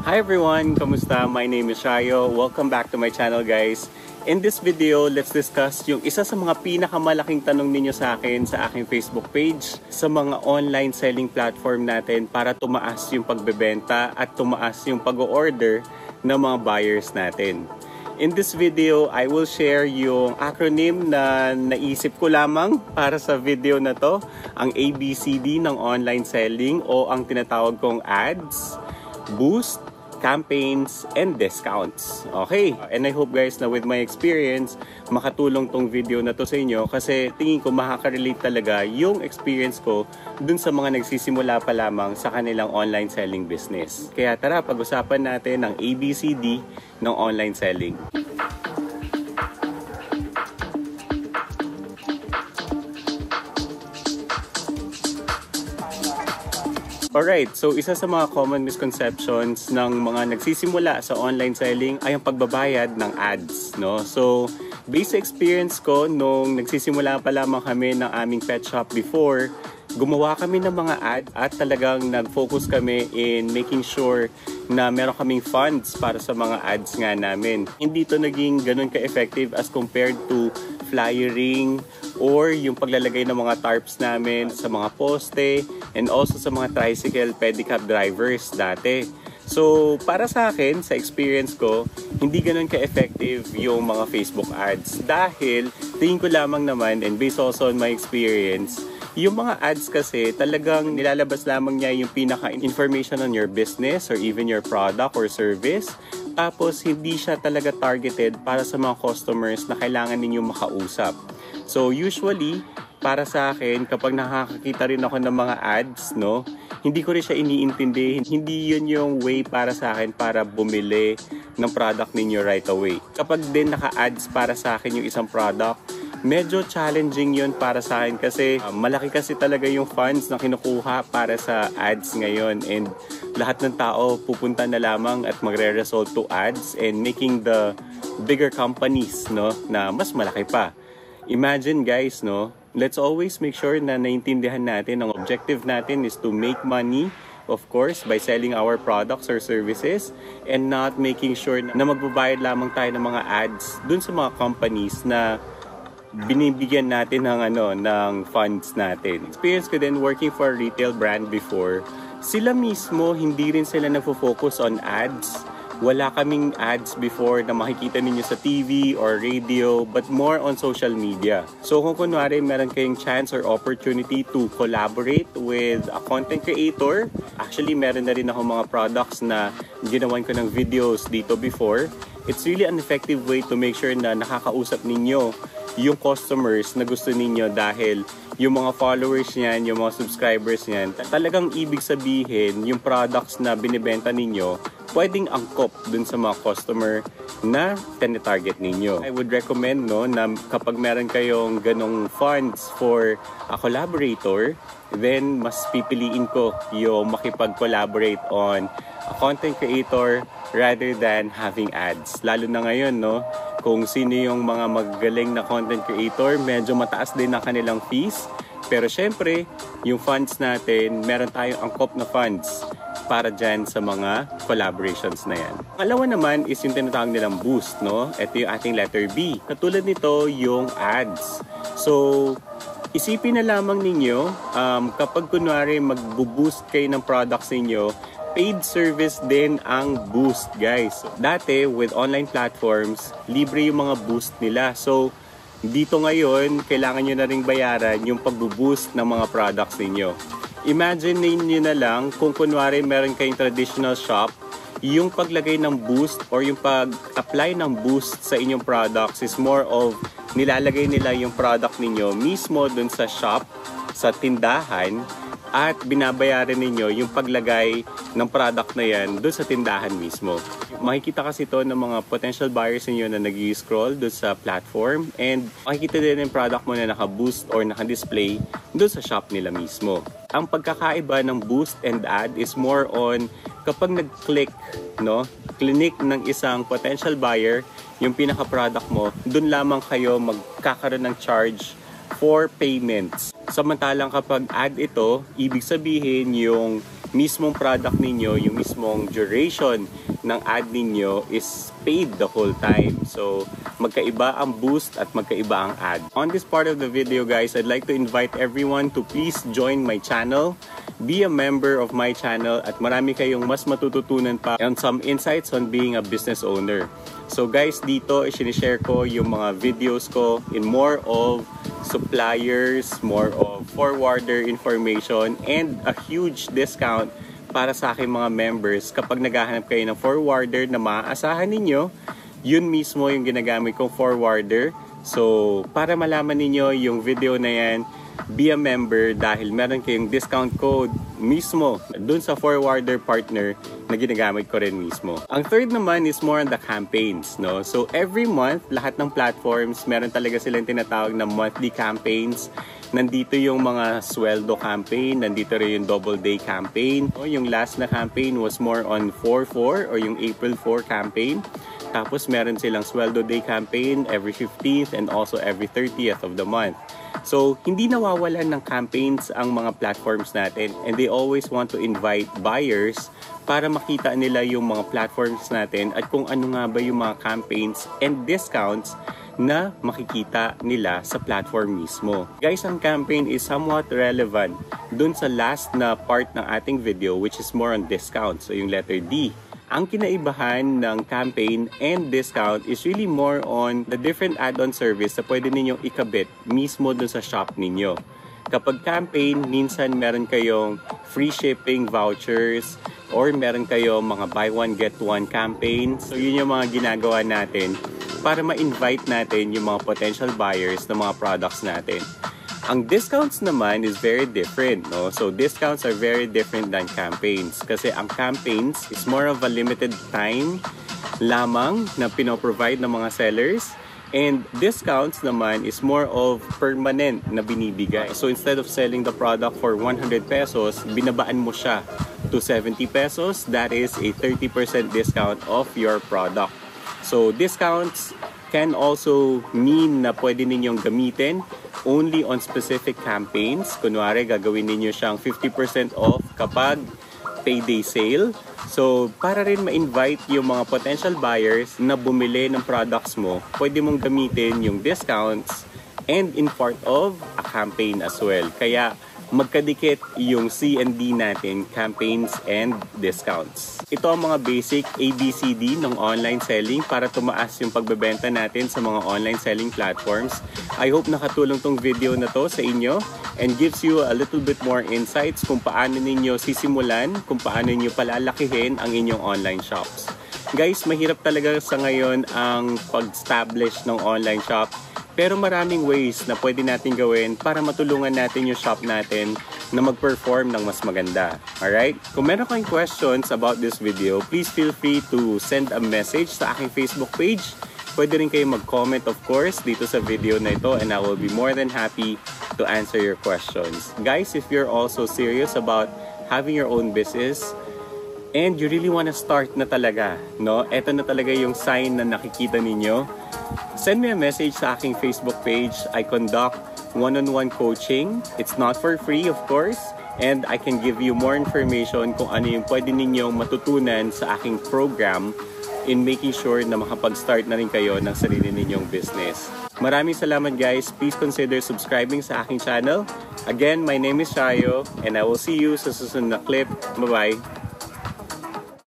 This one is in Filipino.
Hi everyone! Kamusta? My name is Shayo. Welcome back to my channel guys. In this video, let's discuss yung isa sa mga pinakamalaking tanong ninyo sa akin sa aking Facebook page sa mga online selling platform natin para tumaas yung pagbebenta at tumaas yung pag-order ng mga buyers natin. In this video, I will share yung acronym na naisip ko lamang para sa video na to, ang ABCD ng online selling o ang tinatawag kong ads, boost, campaigns, and discounts. Okay, and I hope guys na with my experience, makatulong tong video na to sa inyo kasi tingin ko makaka-relate talaga yung experience ko dun sa mga nagsisimula pa lamang sa kanilang online selling business. Kaya tara, pag-usapan natin ang ABCD ng online selling. Alright, so isa sa mga common misconceptions ng mga nagsisimula sa online selling ay ang pagbabayad ng ads, no? So, based sa experience ko nung nagsisimula pa lamang kami ng aming pet shop before, gumawa kami ng mga ad at talagang nag-focus kami in making sure na meron kaming funds para sa mga ads nga namin. Hindi to naging ganun ka-effective as compared to flyering or yung paglalagay ng mga tarps namin sa mga poste and also sa mga tricycle pedicab drivers dati. So, para sa akin, sa experience ko, hindi ganun ka-effective yung mga Facebook ads dahil tingin ko lamang naman and based also on my experience, yung mga ads kasi talagang nilalabas lamang niya yung pinaka-information on your business or even your product or service. Tapos hindi siya talaga targeted para sa mga customers na kailangan ninyong makausap. So usually, para sa akin, kapag nakakakita rin ako ng mga ads, no, hindi ko rin siya iniintindi. Hindi yun yung way para sa akin para bumili ng product ninyo right away. Kapag din naka-ads para sa akin yung isang product, medyo challenging yun para sa akin kasi malaki kasi talaga yung funds na kinukuha para sa ads ngayon and lahat ng tao pupunta na lamang at magre-result to ads and making the bigger companies, no, na mas malaki pa. Imagine guys, no, let's always make sure na naintindihan natin ang objective natin is to make money, of course, by selling our products or services and not making sure na magbabayad lamang tayo ng mga ads dun sa mga companies na binibigyan natin ng funds natin. Experience ko din working for a retail brand before. Sila mismo, hindi rin sila nagfo-focus on ads. Wala kaming ads before na makikita ninyo sa TV or radio, but more on social media. So kung kunwari meron kayong chance or opportunity to collaborate with a content creator, actually meron na rin ako mga products na ginawan ko ng videos dito before. It's really an effective way to make sure na nakakausap ninyo yung customers na gusto ninyo dahil yung mga followers niyan, yung mga subscribers niyan, talagang ibig sabihin yung products na binibenta ninyo pwedeng angkop dun sa mga customer na tinitarget ninyo. I would recommend na kapag meron kayong ganong funds for a collaborator, then mas pipiliin ko yung makipag-collaborate on a content creator rather than having ads. Lalo na ngayon, kung sino yung mga magagaling na content creator, medyo mataas din ang kanilang fees. Pero syempre, yung funds natin, meron tayong angkop na funds para dyan sa mga collaborations na yan. Pangalawa naman is yung tinatawag nilang boost, no? Ito yung ating letter B. Katulad nito, yung ads. So, isipin na lamang ninyo, kapag kunwari mag-boost kayo ng products ninyo, paid service din ang boost, guys. Dati, with online platforms, libre yung mga boost nila. So, dito ngayon, kailangan nyo na ring bayaran yung pag-boost ng mga products ninyo. Imagine ninyo na lang kung kunwari meron kayong traditional shop, yung paglagay ng boost or yung pag-apply ng boost sa inyong products is more of nilalagay nila yung product ninyo mismo dun sa shop, sa tindahan, at binabayaran ninyo yung paglagay ng product na yan doon sa tindahan mismo. Makikita kasi ito ng mga potential buyers ninyo na nag-scroll doon sa platform and makikita din yung product mo na naka-boost or naka-display doon sa shop nila mismo. Ang pagkakaiba ng boost and ad is more on kapag nag-click, click ng isang potential buyer yung pinaka-product mo, doon lamang kayo magkakaroon ng charge for payments. Samantalang kapag ad ito, ibig sabihin yung mismong product ninyo, yung mismong duration ng ad ninyo is paid the whole time. So, magkaiba ang boost at magkaiba ang ad. On this part of the video guys, I'd like to invite everyone to please join my channel. Be a member of my channel at marami kayong mas matututunan pa on some insights on being a business owner. So guys, dito i-share ko yung mga videos ko in more of suppliers, more of forwarder information, and a huge discount para sa aking mga members. Kapag naghahanap kayo ng forwarder na maaasahan ninyo, yun mismo yung ginagamit kong forwarder. So para malaman ninyo yung video na yan, be a member dahil meron kayong discount code mismo dun sa forwarder partner na ginagamit ko rin mismo. Ang third naman is more on the campaigns, no? So every month, lahat ng platforms, meron talaga silang tinatawag na monthly campaigns. Nandito yung mga sweldo campaign, nandito rin yung double day campaign. Yung last na campaign was more on 4-4 or yung April 4 campaign. Tapos meron silang sweldo day campaign every 15th and also every 30th of the month. So, hindi nawawalan ng campaigns ang mga platforms natin, and they always want to invite buyers para makita nila yung mga platforms natin at kung ano nga ba yung mga campaigns and discounts na makikita nila sa platform mismo. Guys, ang campaign is somewhat relevant dun sa last na part ng ating video, which is more on discounts, so yung letter D. Ang kinaibahan ng campaign and discount is really more on the different add-on service na pwede ninyong ikabit mismo dun sa shop ninyo. Kapag campaign, minsan meron kayong free shipping vouchers or meron kayong mga buy one get one campaign. So yun yung mga ginagawa natin para ma-invite natin yung mga potential buyers ng mga products natin. Ang discounts naman is very different, no? So discounts are very different than campaigns kasi ang campaigns is more of a limited time lamang na pinoprovide ng mga sellers, and discounts naman is more of permanent na binibigay. So instead of selling the product for 100 pesos, binabaan mo siya to 70 pesos. That is a 30% discount of your product. So discounts can also mean na pwede ninyong gamitin only on specific campaigns. Kunwari, gagawin ninyo siyang 50% off kapag payday sale. So, para rin ma-invite yung mga potential buyers na bumili ng products mo, pwede mong gamitin yung discounts and in part of a campaign as well. Kaya, magkadikit yung C&D natin, campaigns and discounts. Ito ang mga basic ABCD ng online selling para tumaas yung pagbebenta natin sa mga online selling platforms. I hope nakatulong tong video na to sa inyo and gives you a little bit more insights kung paano ninyo sisimulan, kung paano ninyo palalakihin ang inyong online shops. Guys, mahirap talaga sa ngayon ang pag-establish ng online shop. Pero maraming ways na pwede natin gawin para matulungan natin yung shop natin na mag-perform ng mas maganda. Alright? Kung meron kayong questions about this video, please feel free to send a message sa aking Facebook page. Pwede rin kayo mag-comment of course dito sa video na ito, and I will be more than happy to answer your questions. Guys, if you're also serious about having your own business, and you really want to start na talaga, no? Ito na talaga yung sign na nakikita ninyo. Send me a message sa aking Facebook page. I conduct one-on-one coaching. It's not for free, of course. And I can give you more information kung ano yung pwede ninyong matutunan sa aking program in making sure na makapag-start na rin kayo ng sarili ninyong business. Maraming salamat guys. Please consider subscribing sa aking channel. Again, my name is Shayo and I will see you sa susunod na clip. Bye-bye!